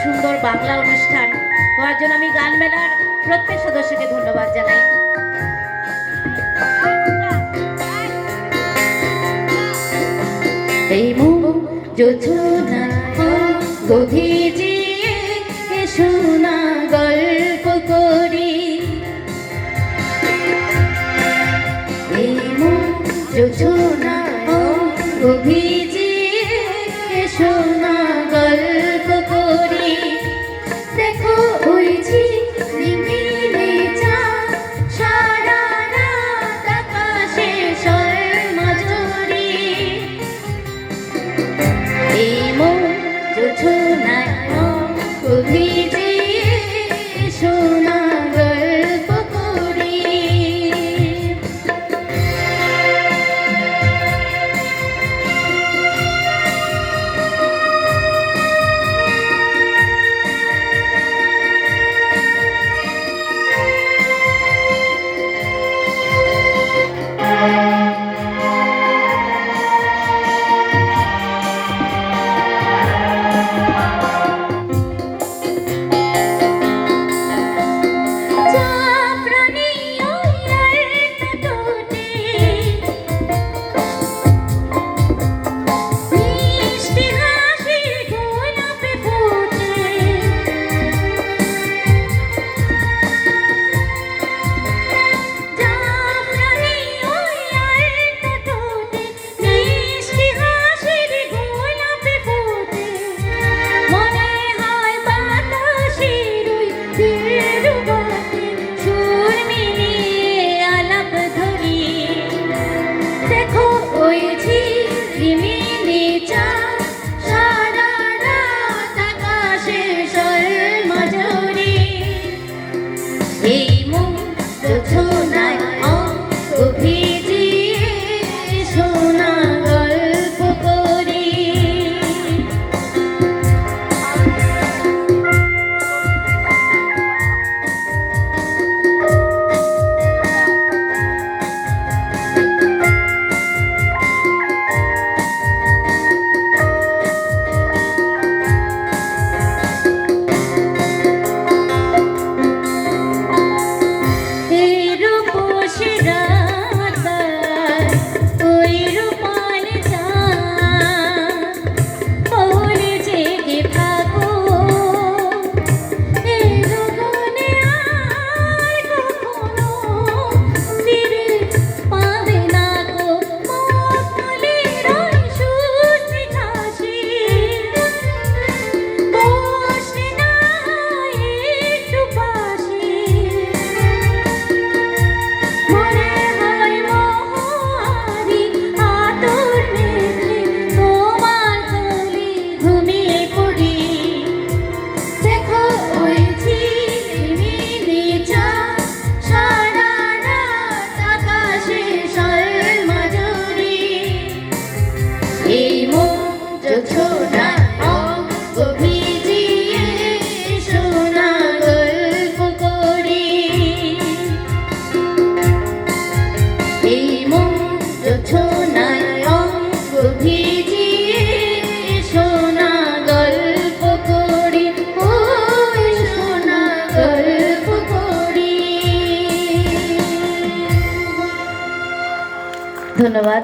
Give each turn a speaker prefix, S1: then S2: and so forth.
S1: সুন্দর বাংলা অনুষ্ঠান হওয়ার জন্য আমি গান মেলার প্রত্যেক সদস্যকে ধন্যবাদ জানাই। এই মুখ যোজনা গভীর শোনা গল্প করি, এই মুখ যোজনা গভীর শোনা গল্প করি। দেখো ওই ঝিলমিলে চাঁদ সারা রাত আকাশে স্বর্ণঝরি, এই মুখ যোজনায় গভীর শোনা গল্প করি। ধন্যবাদ।